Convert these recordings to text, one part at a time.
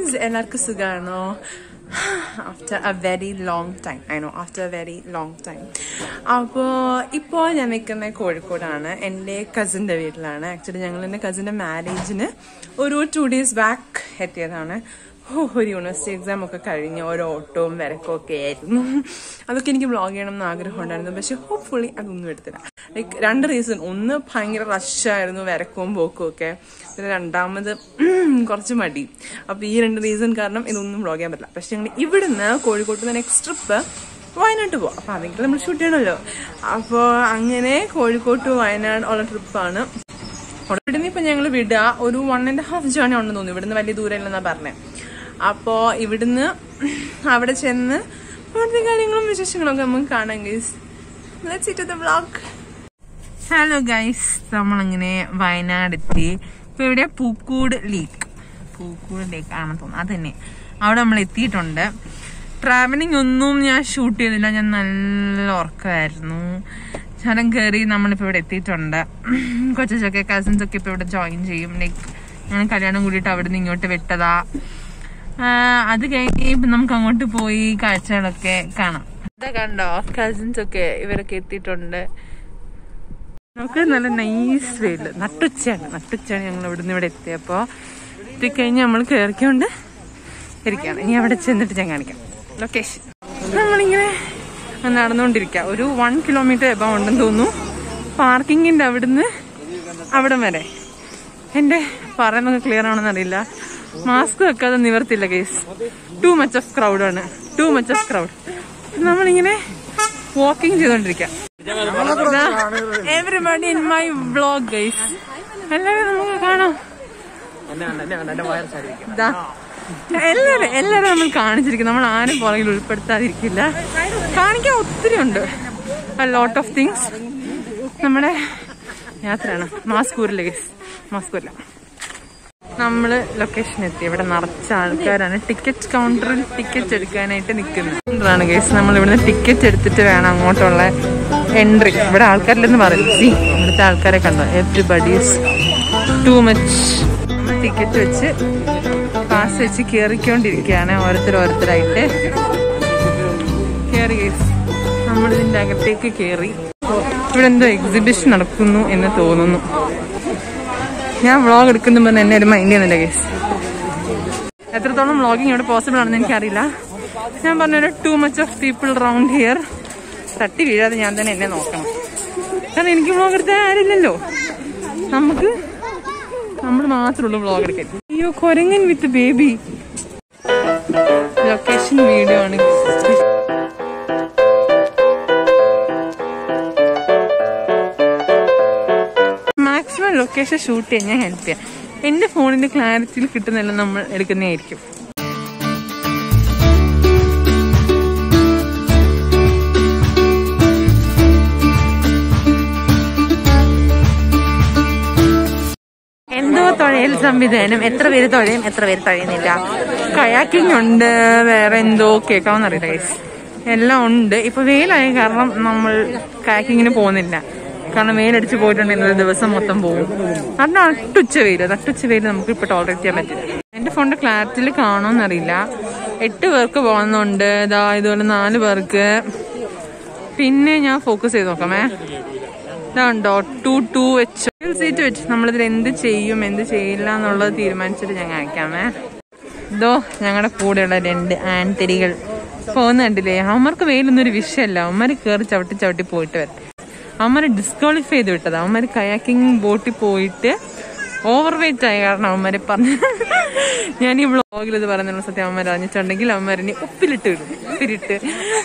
Greens, ellarku sugano. After a very long time. I know, after a very long time. Now, I am in Calicut. I am my cousin's house. Actually, my cousin's marriage 2 days back. ഒരു university exam ഒക്കെ കഴിഞ്ഞ് ഓരോ ഓട്ടവും വരക്കും ഒക്കെ ആയിരുന്നു. അതൊക്കെ എനിക്ക് വ്ളോഗ് ചെയ്യണം എന്ന് ആഗ്രഹം ഉണ്ടായിരുന്നു. പക്ഷെ ഹോപ്പ്ഫുള്ളി അതൊന്നും എടുത്തില്ല. Like 2 reason. ഒന്ന് ഭയങ്കര റഷായിരുന്നു വരക്കവും പോക്കും ഒക്കെ. പിന്നെ രണ്ടാമത് കുറച്ച് മടി. അപ്പൊ ഈ 2 റീസൺ കാരണം ഇതൊന്നും വ്ളോഗ് ചെയ്യാൻ പറ്റില്ല. പക്ഷെ ഞങ്ങൾ ഇവിടുന്ന് കോഴിക്കോട്ട് നിന്ന് നെക്സ്റ്റ് ട്രിപ്പ് വയനാട്ട് പോവാം. അപ്പൊ അതെങ്കിലും നമ്മൾ ഷൂട്ട് ചെയ്യണമല്ലോ. അപ്പോൾ അങ്ങനെ കോഴിക്കോട്ട് വയനാട് ഉള്ള ട്രിപ്പാണ്. ഇവിടുന്ന് ഇപ്പൊ ഞങ്ങൾ വിടുക ഒരു 1.5 ജേർണി ഉണ്ടെന്ന് തോന്നുന്നു. ഇവിടുന്ന് വലിയ ദൂരം ഇല്ലെന്നാ പറഞ്ഞത്. അപ്പോ ഇവിടുന്ന് അവിടെ ചെന്ന് അവിടുത്തെ കാര്യങ്ങളും വിശേഷങ്ങളൊക്കെ നമുക്ക് കാണാം guys. Let's see to the vlog. Hello guys, നമ്മളങ്ങനെ വയനാട് എത്തി. ഇപ്പൊ ഇവിടെ പൂക്കൂട് ലേക്ക് ആണെന്ന് തോന്നുന്നു. അത് തന്നെ അവിടെ നമ്മൾ എത്തിയിട്ടുണ്ട്. ട്രാവലിംഗ് ഒന്നും ഞാൻ ഷൂട്ട് ചെയ്തില്ല. ഞാൻ നല്ല ഉറക്കമായിരുന്നു. ചരം കയറി നമ്മളിപ്പോ ഇവിടെ എത്തിയിട്ടുണ്ട്. കൊച്ചൊക്കെ കസിൻസ് ഒക്കെ ഇപ്പൊ ഇവിടെ ജോയിൻ ചെയ്യും. ലൈക്ക് ഞാൻ കല്യാണം കൂടിയിട്ട് അവിടെ നിന്ന് ഇങ്ങോട്ട് വിട്ടതാ. അത് കഴിഞ്ഞ് ഇപ്പൊ നമുക്ക് അങ്ങോട്ട് പോയി കാഴ്ചകളൊക്കെ കാണാം. ഇതാ കണ്ടോ, കസിൻസ് ഒക്കെ ഇവരൊക്കെ എത്തിയിട്ടുണ്ട്. നമുക്ക് നല്ല നൈസ് വെയില്. നട്ടുച്ചയാണ് ഞങ്ങൾ ഇവിടുന്ന് ഇവിടെ എത്തിയപ്പോ. എത്തിക്കഴിഞ്ഞ് നമ്മൾ കയറിക്കൊണ്ട് ഇരിക്കുകയാണ്. ഇനി അവിടെ ചെന്നിട്ട് ഞാൻ കാണിക്കാം ലൊക്കേഷൻ. നമ്മളിങ്ങനെ നടന്നുകൊണ്ടിരിക്കുക. ഒരു 1 കിലോമീറ്റർ എബവ് ഉണ്ടെന്ന് തോന്നുന്നു പാർക്കിങ്ങിന്റെ അവിടുന്ന് അവിടം വരെ. എന്റെ പറയുന്നത് ക്ലിയർ ആണെന്ന് അറിയില്ല. മാസ്ക് വെക്കാതെ നിവർത്തില്ല കേസ്. ടു മച്ച് ഓഫ് ക്രൗഡാണ്. നമ്മളിങ്ങനെ വാക്കിംഗ് ചെയ്തോണ്ടിരിക്കാം. Everybody in my vlog guys. എല്ലാവരും നമുക്ക് കാണാം. എല്ലാരും നമ്മൾ കാണിച്ചിരിക്കും. നമ്മൾ ആരും പുറകിൽ ഉൾപ്പെടുത്താതിരിക്കില്ല. കാണിക്കാൻ ഒത്തിരി ഉണ്ട്. Lot of things. നമ്മുടെ യാത്രയാണ്. മാസ്ക് ഊരില്ല ഗൈസ്, മാസ്ക് ഊരില്ല. നമ്മള് ലൊക്കേഷൻ എത്തി. ഇവിടെ നിറച്ച ആൾക്കാരാണ്. ടിക്കറ്റ് കൗണ്ടറിൽ ടിക്കറ്റ് എടുക്കാനായിട്ട് നിൽക്കുന്നതാണ് ഗൈസ്. നമ്മൾ ഇവിടുന്ന് ടിക്കറ്റ് എടുത്തിട്ട് വേണം അങ്ങോട്ടുള്ള എൻട്രി. ഇവിടെ ആൾക്കാരില്ലെന്ന് പറയും. ഇവിടുത്തെ ആൾക്കാരെ കണ്ടോ, എവരിബഡീസ് ടു മച്ച്. ടിക്കറ്റ് വെച്ച് പാസ് വെച്ച് കയറിക്കൊണ്ടിരിക്കുകയാണ്. ഓരോരുത്തരായിട്ട് കയറി ഗൈസ്. നമ്മളിതിന്റെ അകത്തേക്ക് കയറി. ഇവിടെ എന്തോ എക്സിബിഷൻ നടക്കുന്നു എന്ന് തോന്നുന്നു. ഞാൻ വ്ളോഗ് എടുക്കുമ്പോൾ തന്നെ എന്നെ ഒരു മൈൻഡ് ചെയ്യുന്നില്ല ഗൈസ്. എത്രത്തോളം വ്ളോഗിങ് ഇവിടെ പോസിബിൾ ആണെന്ന് എനിക്കറിയില്ല. ഞാൻ പറഞ്ഞൊരു to much of people round here. തട്ടി വീഴാതെ ഞാൻ തന്നെ എന്നെ നോക്കണം. കാരണം എനിക്ക് വ്ളോഗ് എടുത്താൽ ആരില്ലല്ലോ. നമ്മൾ മാത്രമുള്ളൂ വ്ളോഗ് എടുക്കാൻ. അയ്യോ, കൊരങ്ങൻ വിത്ത് ബേബി. ലൊക്കേഷൻ വീഡിയോ ആണ്. മാക്സിമം ലൊക്കേഷൻ ഷൂട്ട് ചെയ്യാൻ ഞാൻ ഹെൽപ്പ് ചെയ്യാം. എന്റെ ഫോണിന്റെ ക്ലാരിറ്റിയിൽ കിട്ടുന്നതെല്ലാം നമ്മൾ എടുക്കുന്നതായിരിക്കും. എന്തോ തുഴയൽ സംവിധാനം. എത്ര പേര് തുഴയും, എത്ര പേര് തുഴയുന്നില്ല. കയാക്കിംഗ് ഉണ്ട്. വേറെ എന്തോ കേൾക്കാമെന്നറിയില്ല ഗൈസ്. എല്ലാം ഉണ്ട്. ഇപ്പൊ വെയിലായ കാരണം നമ്മൾ കയാക്കിങ്ങിന് പോകുന്നില്ല. കാരണം വെയിലടിച്ച് പോയിട്ടുണ്ടെങ്കിൽ ഒരു ദിവസം മൊത്തം പോകും. കാരണം നട്ടുച്ച വെയിൽ നമുക്ക് ഇപ്പൊ ടോളറേറ്റ് ചെയ്യാൻ പറ്റില്ല. എന്റെ ഫോണിന്റെ ക്ലാരിറ്റിയിൽ കാണുമെന്നറിയില്ല. 8 പേർക്ക് പോകുന്നുണ്ട്. ഇതുപോലെ 4 പേർക്ക്. പിന്നെ ഞാൻ ഫോക്കസ് ചെയ്ത് നോക്കാമേ. ഇതാണ്ടോ 2 വെച്ച് സീറ്റ് വെച്ച് നമ്മളിതിൽ എന്ത് ചെയ്യും എന്ത് ചെയ്യില്ല എന്നുള്ളത് തീരുമാനിച്ചിട്ട് ഞാൻ കാണിക്കാമേ. ഇതോ ഞങ്ങളുടെ കൂടെയുള്ള 2 ആൺതിരികൾ പോകുന്ന കണ്ടില്ലേ. അവന്മാർക്ക് വെയിലൊന്നും ഒരു വിഷയമല്ല. അവന്മാര് കയറി ചവിട്ടി പോയിട്ട് വരട്ടെ. അവന്മാരെ ഡിസ്ക്വാളിഫൈ ചെയ്ത് വിട്ടത്. അവന്മാര് കയാക്കിംഗ് ബോട്ടിൽ പോയിട്ട് ഓവർ വെയിറ്റ് ആയ കാരണം അവന്മാരെ പറഞ്ഞു. ഞാൻ ഈ വ്ളോഗിൽ ഇത് പറയുന്നുള്ള സത്യം. അവന്മാർ അറിഞ്ഞിട്ടുണ്ടെങ്കിൽ അവന്മാരിനി ഉപ്പിലിട്ട് വിടും.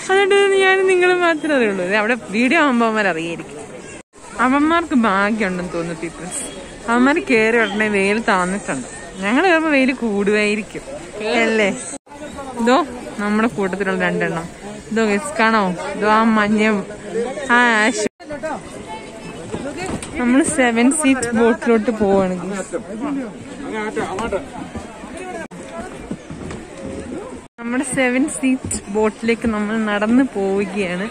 അതുകൊണ്ട് ഞാൻ നിങ്ങൾ മാത്രമേ അറിയുള്ളൂ. അവിടെ വീഡിയോ ആകുമ്പോൾ അവന്മാരറിയായിരിക്കും. അവന്മാർക്ക് ഭാഗ്യമുണ്ടെന്ന് തോന്നുന്നു പീപ്പിൾസ്. അവന്മാര് കയറി ഉടനെ വെയിൽ താന്നിട്ടുണ്ട്. ഞങ്ങൾ കയറുമ്പോൾ വെയിൽ കൂടുമായിരിക്കും അല്ലേ. ഇതോ നമ്മുടെ കൂട്ടത്തിലുള്ള 2 എണ്ണം. ഇതോ ഗൈസ് കാണോ. ഇതോ ആ മഞ്ഞ ആ ആഷ്. നമ്മൾ 7 സീറ്റ് ബോട്ടിലോട്ട് പോവാണ്. നമ്മുടെ 7 സീറ്റ് ബോട്ടിലേക്ക് നമ്മൾ നടന്നു പോവുകയാണ്.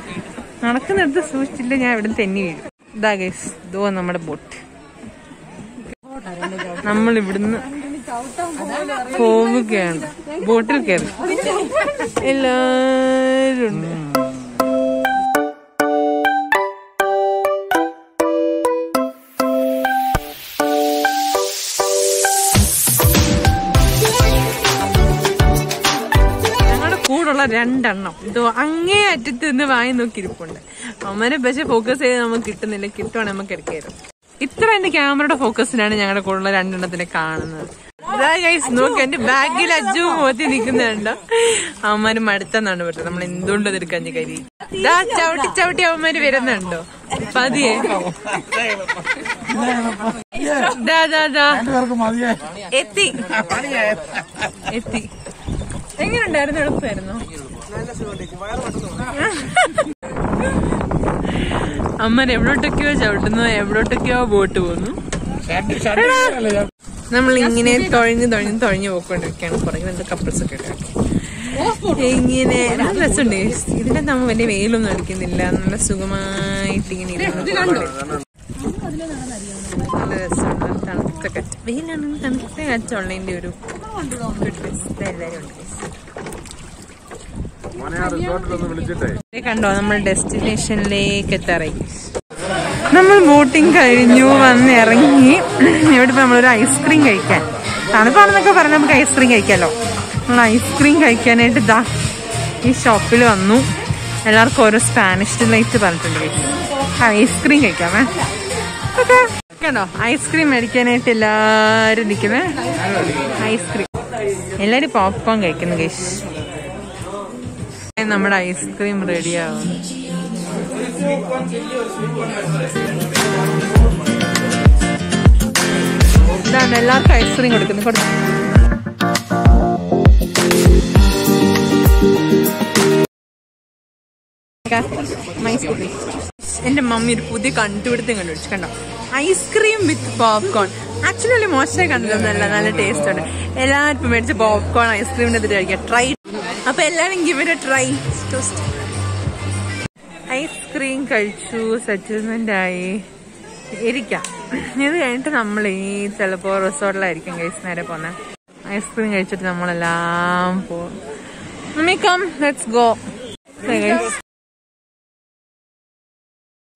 നടക്കുന്നിടത്ത് സൂക്ഷിച്ചില്ല ഞാൻ ഇവിടെ തെന്നി വീഴും. ഇതാ ഗൈസ്, ഇതോ നമ്മുടെ ബോട്ട്. നമ്മൾ ഇവിടുന്ന് പോവുകയാണ്. ബോട്ടിൽ കയറി എല്ലാരും ഉണ്ട്. കൂടുള്ള 2 എണ്ണം ഇതോ അങ്ങേ അറ്റത്ത് നിന്ന് വായി നോക്കി ഇരിപ്പുണ്ട്. അമ്മനെ പക്ഷെ ഫോക്കസ് ചെയ്ത് നമുക്ക് കിട്ടുന്നില്ല. കിട്ടുവാണെങ്കിൽ നമുക്ക് എടുക്കായിരുന്നു. ഇത്ര എന്റെ ക്യാമറയുടെ ഫോക്കസിലാണ് ഞങ്ങളുടെ കൂടെയുള്ള 2 എണ്ണത്തിനെ കാണുന്നത്. നോക്ക് എന്റെ ബാഗിൽ അജ്ജു മോത്തി നിൽക്കുന്നുണ്ടോ. അവന്മാര് മടുത്തെന്നാണ് പറഞ്ഞത്. നമ്മൾ എന്തുകൊണ്ട് എതിർക്കാഞ്ഞ കരി ചവിട്ടി ചവിട്ടി അവന്മാര് വരുന്നുണ്ടോ പതിയെ. എത്തി എത്തി. എങ്ങനെയുണ്ടായിരുന്നു? എളുപ്പമായിരുന്നു. അമ്മൻ എവിടോട്ടൊക്കെയോ ചവിട്ടുന്നു, എവിടോട്ടൊക്കെയോ ബോട്ട് പോകുന്നു. നമ്മൾ ഇങ്ങനെ തൊഴഞ്ഞു പോയിക്കൊണ്ടിരിക്കുകയാണ്. പുറകെ കപ്പിൾസ് ഒക്കെ ഇങ്ങനെ രസമുണ്ട്. ഇതിന്റെ നമ്മൾ വലിയ വെയിലൊന്നും അടിക്കുന്നില്ല. നല്ല സുഖമായിട്ട് ഇങ്ങനെ ഇരുന്ന് നല്ല രസമുണ്ട്. തണുത്ത കച്ച വെയിലാണെങ്കിൽ തണുത്ത കച്ചുള്ളതിന്റെ ഒരു എല്ലാരും ഉണ്ട്. കണ്ടോ നമ്മൾ ഡെസ്റ്റിനേഷനിലേക്ക് എത്താറായി. നമ്മൾ ബോട്ടിങ് കഴിഞ്ഞു വന്നിറങ്ങി. ഇവിടെ ഇപ്പൊ നമ്മളൊരു ഐസ്ക്രീം കഴിക്കാൻ, തണുപ്പാണെന്നൊക്കെ പറഞ്ഞാൽ നമുക്ക് ഐസ്ക്രീം കഴിക്കാമല്ലോ. നമ്മൾ ഐസ്ക്രീം കഴിക്കാനായിട്ട് ഇതാ ഈ ഷോപ്പിൽ വന്നു. എല്ലാവർക്കും ഓരോ സ്പാനിഷ് ഡിലൈറ്റ് പറഞ്ഞിട്ടുണ്ട്. ഐസ്ക്രീം കഴിക്കാമേ. കണ്ടോ ഐസ്ക്രീം മേടിക്കാനായിട്ട് എല്ലാരും നിൽക്കുന്നേ. ഐസ്ക്രീം എല്ലാരും പോപ്കോൺ കഴിക്കുന്നു ഗൈസ്. നമ്മുടെ ഐസ്ക്രീം റെഡിയാവും. ഇതാണ് എല്ലാവർക്കും ഐസ്ക്രീം കൊടുക്കുന്നു. എന്റെ മമ്മി ഒരു പുതിയ കണ്ടുപിടുത്തം കണ്ടുപിടിച്ചു. കണ്ടോ ഐസ്ക്രീം വിത്ത് പോപ്കോൺ. ആക്ച്വലി മോശമായി കണ്ടിട്ടൊന്നുമല്ല, നല്ല ടേസ്റ്റ് ഉണ്ട്. എല്ലാവർക്കും മേടിച്ച പോപ്കോൺ ഐസ്ക്രീമിന്റെ എതിരെ കഴിക്കാം. ട്രൈ. അപ്പൊ എല്ലാരും give it A try. Ice cream കഴിച്ചു, സെറ്റിൽമെന്റ് ആയി, ഇരിക്കാം. ഇത് കഴിഞ്ഞിട്ട് നമ്മൾ ചിലപ്പോ റിസോർട്ടിലായിരിക്കും ഗൈസ് നേരെ പോന്നെ. ഐസ്ക്രീം കഴിച്ചിട്ട് നമ്മളെല്ലാം പോകും. Come let's go.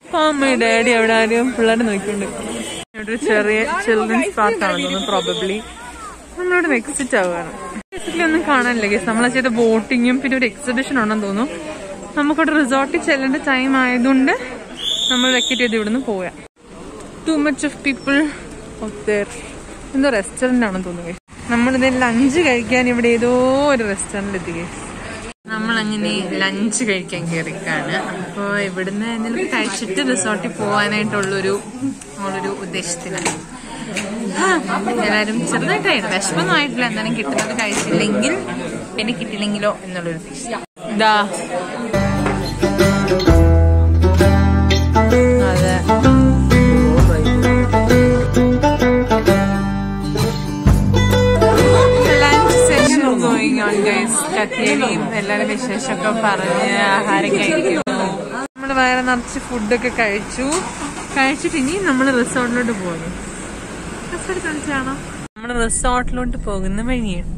Mummy daddy അവിടെ ആരും പിള്ളേരെ നോക്കിക്കൊണ്ട് ഒരു ചെറിയ ചിൽഡ്രൻസ് പാർക്കാണെന്ന് തോന്നുന്നു. പ്രോബബ്ലി നമ്മളിവിടെ എക്സിറ്റ് ആവുകയാണ്. ബേസിക്കലി ഒന്നും കാണാനില്ല ഗൈസ്. നമ്മളെ ചെയ്ത ബോട്ടിങ്ങും പിന്നെ ഒരു എക്സിബിഷൻ ഉണ്ടെന്ന് തോന്നുന്നു. നമുക്കവിടെ റിസോർട്ടിൽ ചെല്ലേണ്ട ടൈം ആയതുകൊണ്ട് നമ്മൾ വെക്കറ്റ് ചെയ്ത് ഇവിടുന്ന് പോയാ. To much of people out there. എന്തോ റെസ്റ്റോറന്റ് ആണെന്ന് തോന്നുന്നു. നമ്മളിത് ലഞ്ച് കഴിക്കാൻ ഇവിടെ ഏതോ ഒരു റെസ്റ്റോറന്റിൽ എത്തി. നമ്മളങ്ങനെ ലഞ്ച് കഴിക്കാൻ കയറിക്കാണ്. അപ്പോൾ ഇവിടുന്ന് എന്തെങ്കിലും കഴിച്ചിട്ട് റിസോർട്ടിൽ പോകാനായിട്ടുള്ളൊരു ഉദ്ദേശത്തിലാണ്. എല്ലാവരും ചെറുതായിട്ടായിട്ട് വിശപ്പൊന്നും ആയിട്ടില്ല. എന്തായാലും കിട്ടുന്നത് കഴിച്ചില്ലെങ്കിൽ പിന്നെ കിട്ടില്ലെങ്കിലോ എന്നുള്ളൊരു ഉദ്ദേശം. ഇതാ അതെ കത്തിയരിയും എല്ലാവരും വിശേഷമൊക്കെ പറഞ്ഞ് ആഹാരം കഴിക്കുന്നു. നമ്മള് വയറ് നിറച്ച് ഫുഡൊക്കെ കഴിച്ചിട്ട് ഇനി നമ്മൾ റിസോർട്ടിലോട്ട് പോകുന്നു. റിസോർട്ട് കാണിച്ചാണോ? നമ്മള് റിസോർട്ടിലോട്ട് പോകുന്ന വഴിയാണ്.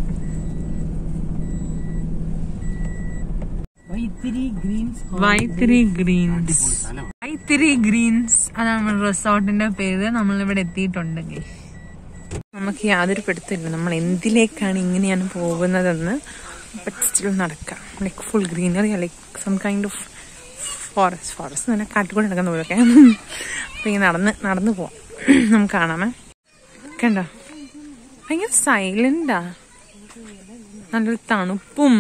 വൈത്തിരി ഗ്രീൻസ് അതാണ് നമ്മുടെ റിസോർട്ടിന്റെ പേര്. നമ്മളിവിടെ എത്തിയിട്ടുണ്ട്. നമുക്ക് യാതൊരു പിടുത്തമില്ല നമ്മൾ എന്തിലേക്കാണ് ഇങ്ങനെയാണ് പോകുന്നതെന്ന്. ബട്ട് സ്റ്റിൽ നടക്കാം. Like full greenery, like some kind of forest തന്നെ കാട്ടിക്കൊണ്ട് നടക്കുന്ന പോലൊക്കെ. അപ്പൊ ഈ നടന്ന് പോവാം. നമുക്ക് കാണാമേ. കണ്ടോ ഭയങ്കര സൈലന്റാ, നല്ലൊരു തണുപ്പും.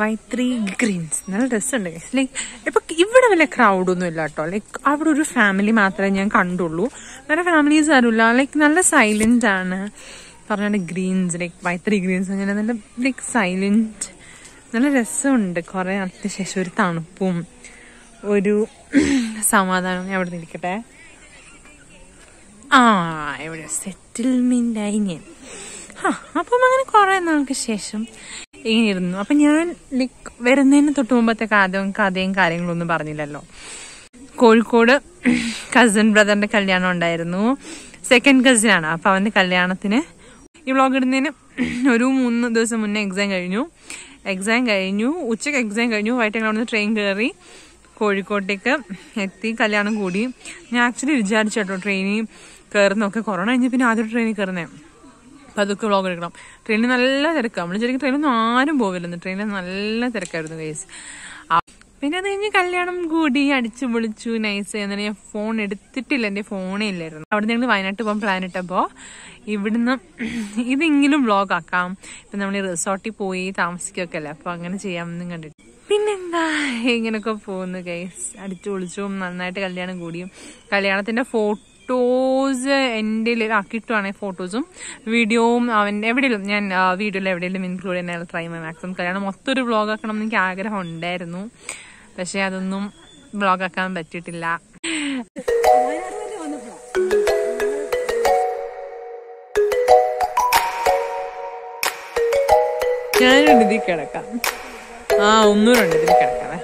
വൈത്രി ഗ്രീൻസ് നല്ല രസമുണ്ട്. ലൈക്ക് ഇപ്പൊ ഇവിടെ വലിയ ക്രൗഡൊന്നും ഇല്ല കേട്ടോ. ലൈക്ക് അവിടെ ഒരു ഫാമിലി മാത്രമേ ഞാൻ കണ്ടുള്ളൂ. വേറെ ഫാമിലീസ് ആരുമില്ല. ലൈക്ക് നല്ല സൈലന്റ് ആണ്. പറഞ്ഞാൽ ഗ്രീൻസ് ലൈക്ക് വൈത്രി ഗ്രീൻസ് അങ്ങനെ നല്ല ലൈക്ക് സൈലന്റ്, നല്ല രസമുണ്ട്. കുറെ നാളത്തെ ശേഷം ഒരു തണുപ്പും ഒരു സമാധാനവും. ഞാൻ അവിടെ നിൽക്കട്ടെ. ഇവിടെ സെറ്റ് സെറ്റിൽമെന്റ് ആയി ഞാൻ. അപ്പം അങ്ങനെ കുറെ നാൾക്ക് ശേഷം ഇങ്ങനെ ഇരുന്നു. അപ്പൊ ഞാൻ ലൈക്ക് വരുന്നതിന് തൊട്ട് മുമ്പത്തെ കഥയും കാര്യങ്ങളും ഒന്നും പറഞ്ഞില്ലല്ലോ. കോഴിക്കോട് കസിൻ ബ്രദറിന്റെ കല്യാണം ഉണ്ടായിരുന്നു. സെക്കൻഡ് കസിൻ ആണ്. അപ്പൊ അവന്റെ കല്യാണത്തിന് ഈ വ്ളോഗ് ഇടുന്നതിന് ഒരു 3 ദിവസം മുന്നേ എക്സാം കഴിഞ്ഞു. ഉച്ചക്ക് എക്സാം കഴിഞ്ഞു. വൈകിട്ട് അവിടെ നിന്ന് ട്രെയിൻ കയറി കോഴിക്കോട്ടേക്ക് എത്തി. കല്യാണം കൂടി. ഞാൻ ആക്ച്വലി വിചാരിച്ചോ ട്രെയിനിൽ കയറുന്നൊക്കെ. കൊറോണ കഴിഞ്ഞ് പിന്നെ ആദ്യം ട്രെയിനിൽ കയറുന്നേ. അപ്പൊ അതൊക്കെ വ്ളോഗ് എടുക്കണം. ട്രെയിനിൽ നല്ല തിരക്കാണ്. നമ്മൾ ശരിക്കും ട്രെയിനൊന്നും ആരും പോവില്ലെന്ന്. ട്രെയിനിൽ നല്ല തിരക്കായിരുന്നു ഗൈസ്. പിന്നെ അത് കഴിഞ്ഞ് കല്യാണം കൂടി അടിച്ചു പൊളിച്ചു നൈസ്. എന്നാലും ഞാൻ ഫോൺ എടുത്തിട്ടില്ല. എന്റെ ഫോണേ ഇല്ലായിരുന്നു. അവിടെ ഞങ്ങൾ വയനാട്ടിൽ പോകാൻ പ്ലാൻ ഇട്ടപ്പോ ഇവിടുന്ന് ഇതെങ്കിലും വ്ളോഗ് ആക്കാം. ഇപ്പൊ നമ്മൾ റിസോർട്ടിൽ പോയി താമസിക്കുകയൊക്കെ അല്ലേ. അപ്പൊ അങ്ങനെ ചെയ്യാമെന്നും കണ്ടിട്ട് പിന്നെന്താ ഇങ്ങനൊക്കെ പോകുന്നു ഗൈസ്. അടിച്ചു പൊളിച്ചു നന്നായിട്ട് കല്യാണം കൂടിയും. കല്യാണത്തിന്റെ ഫോട്ടോസ് എന്റെ കിട്ടുവാണെങ്കിൽ ഫോട്ടോസും വീഡിയോവും അവൻ എവിടെയും ഞാൻ വീഡിയോയിൽ എവിടെയെങ്കിലും ഇൻക്ലൂഡ് ചെയ്യാൻ ട്രൈ ചെയ്യാൻ മാക്സിമം. കല്യാണം മൊത്തം ഒരു വ്ളോഗ് ആക്കണം എന്ന് എനിക്ക് ആഗ്രഹം ഉണ്ടായിരുന്നു. പക്ഷെ അതൊന്നും വ്ളോഗ് ആക്കാൻ പറ്റിയിട്ടില്ല. ഞാനൊരു ഇതിൽ കിടക്കാം. ഒന്നൂരുണ്ട് ഇതിൽ കിടക്കാവേ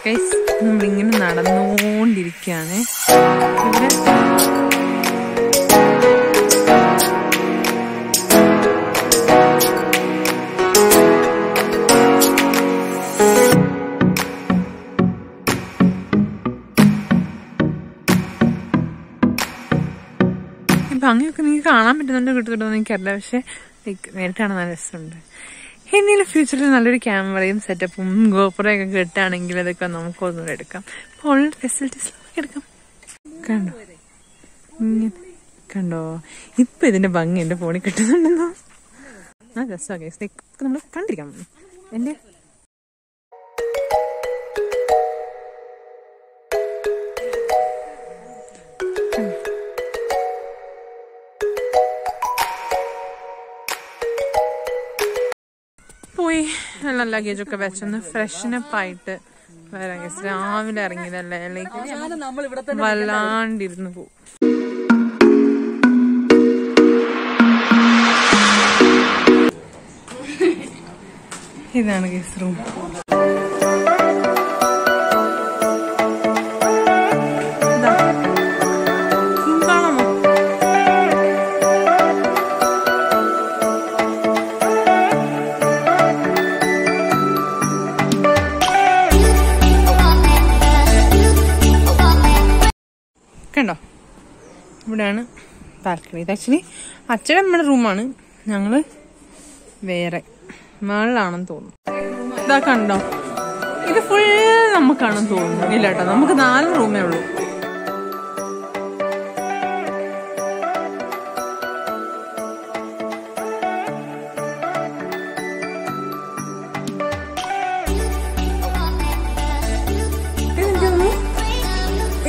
ഗൈസ്. നമ്മളിങ്ങനെ നടന്നുകൊണ്ടിരിക്കുകയാണ്. ഇവിടെ ഭംഗിയൊക്കെ നിങ്ങൾക്ക് കാണാൻ പറ്റുന്നുണ്ടോ കിട്ടുന്നുണ്ടോ എനിക്കറിയില്ല. പക്ഷെ നേരിട്ടാണ് നല്ല രസമുണ്ട്. എന്തെങ്കിലും ഫ്യൂച്ചറിൽ നല്ലൊരു ക്യാമറയും സെറ്റപ്പും ഗോപുരമൊക്കെ കിട്ടുകയാണെങ്കിൽ അതൊക്കെ നമുക്കൊന്നുകൂടെ എടുക്കാം. അപ്പോൾ ഉള്ള ഫെസിലിറ്റീസ് എടുക്കാം. കണ്ടോ ഇപ്പൊ ഇതിന്റെ ഭംഗി എന്റെ ഫോണിൽ കിട്ടുന്നുണ്ടെന്നോ. ആ രസമാണ് നമ്മൾ കണ്ടിരിക്കാം. എന്റെ പോയി നല്ല ലഗേജൊക്കെ വെച്ചൊന്ന് ഫ്രഷനപ്പ് ആയിട്ട് വരാം. രാവിലെ ഇറങ്ങിയതല്ലേ, ലൈക്ക് വല്ലാണ്ടിരുന്ന് പോകും. ഇതാണ് ഗസ്റ്റ് റൂം. കണ്ടോ ഇവിടെയാണ് ബാൽക്കണി. ഇത് ആക്ച്വലി അച്ഛൻ നമ്മുടെ റൂമാണ്. ഞങ്ങള് വേറെ മേളിലാണെന്ന് തോന്നുന്നു. ഇതാ കണ്ടോ ഇത് ഫുൾ നമുക്കാണെന്ന് തോന്നുന്നു. ഇല്ല കേട്ടോ, നമുക്ക് 4 റൂമേ ഉള്ളൂ.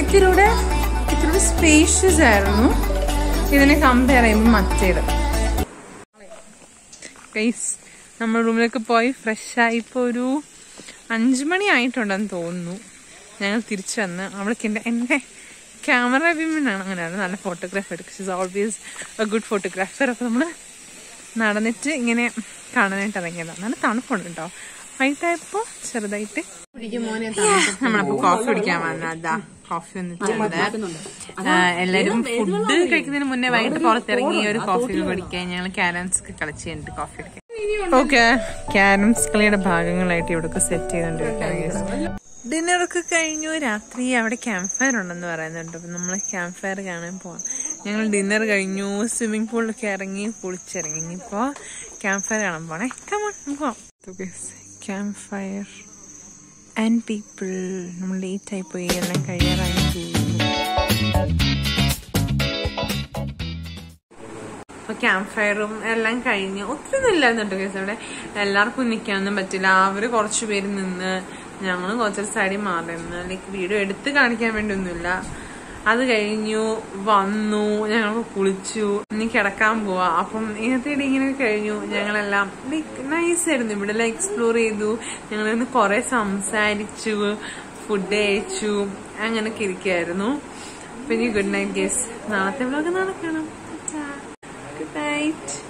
ഇത്തിരി സ്പേഷ്യസ് ആയിരുന്നു ഇതിനെ കമ്പയർ ചെയ്യുമ്പോൾ മറ്റേത്. നമ്മൾ റൂമിലേക്ക് പോയി ഫ്രഷായി. ഇപ്പോൾ ഒരു 5 മണി ആയിട്ടുണ്ടെന്ന് തോന്നുന്നു. ഞങ്ങൾ തിരിച്ചു വന്ന് അവൾക്ക് എൻ്റെ ക്യാമറ വിമനാണ്. അങ്ങനെയാണ് നല്ല ഫോട്ടോഗ്രാഫർ എടുക്കുക. She's always A good photographer. അപ്പോൾ നമ്മൾ നടന്നിട്ട് ഇങ്ങനെ കാണാനായിട്ട് ഇറങ്ങിയതാണ്. നല്ല തണുപ്പുണ്ട് കേട്ടോ. വൈകിട്ടായപ്പോൾ ചെറുതായിട്ട് നമ്മളപ്പോ കോഫി കുടിക്കാൻ വന്നതാ. കോഫി വന്നിട്ടുണ്ട്. എല്ലാരും ഫുഡ് കഴിക്കുന്നതിന് മുന്നേ വൈകിട്ട് പുറത്തിറങ്ങി ഒരു കോഫി കുടിക്കാൻ ഞങ്ങൾ ക്യാരംസ് ഒക്കെ കളിച്ച് കഴിഞ്ഞിട്ട് കോഫി കുടിക്കാൻ. ഓക്കെ, ക്യാരംസ് കളിയുടെ ഭാഗങ്ങളായിട്ട് ഇവിടെ സെറ്റ് ചെയ്തോണ്ടിരിക്കുകയാണ്. ഡിന്നറൊക്കെ കഴിഞ്ഞു. രാത്രി അവിടെ ക്യാമ്പ് ഫയർ ഉണ്ടെന്ന് പറയുന്നുണ്ട്. അപ്പൊ നമ്മള് ക്യാമ്പ് ഫയർ കാണാൻ പോവാം. ഞങ്ങൾ ഡിന്നർ കഴിഞ്ഞു, സ്വിമ്മിംഗ് പൂളിലൊക്കെ ഇറങ്ങി കുളിച്ചിറങ്ങി. ഇനിയിപ്പോ ക്യാമ്പ് ഫയർ കാണാൻ പോണേ. കമോൺ പോവാം. Camp fire and people. നമ്മൾ ലേറ്റ് ആയി പോയി, എല്ലാം കഴിയാറായി തോന്നുന്നു. അപ്പൊ ക്യാമ്പ് ഫയറും എല്ലാം കഴിഞ്ഞ് ഒത്തിരി ഒന്നും ഇല്ലായിരുന്നുണ്ട് കേസ്. അവിടെ എല്ലാവർക്കും നിൽക്കാനൊന്നും പറ്റില്ല. അവര് കുറച്ചു പേര് നിന്ന്, ഞങ്ങളും കുറച്ചൊരു സൈഡിൽ മാറി നിന്ന്. ലൈക്ക് വീഡിയോ എടുത്ത് കാണിക്കാൻ വേണ്ടി ഒന്നുമില്ല. അത് കഴിഞ്ഞു വന്നു, ഞങ്ങൾക്ക് കുളിച്ചു, ഇനി കിടക്കാൻ പോവാ. അപ്പം ഇന്നത്തെ ഇങ്ങനെ കഴിഞ്ഞു. ഞങ്ങളെല്ലാം ലൈക്ക് നൈസ് ആയിരുന്നു. ഇവിടെ എല്ലാം എക്സ്പ്ലോർ ചെയ്തു. ഞങ്ങളിന്ന് കുറെ സംസാരിച്ചു, ഫുഡ് കഴിച്ചു, അങ്ങനൊക്കെ ഇരിക്കായിരുന്നു. അപ്പൊ ഇനി ഗുഡ് നൈറ്റ് ഗേസ്. നാളത്തെ വ്ളോഗ് നാളെ കാണാം. night.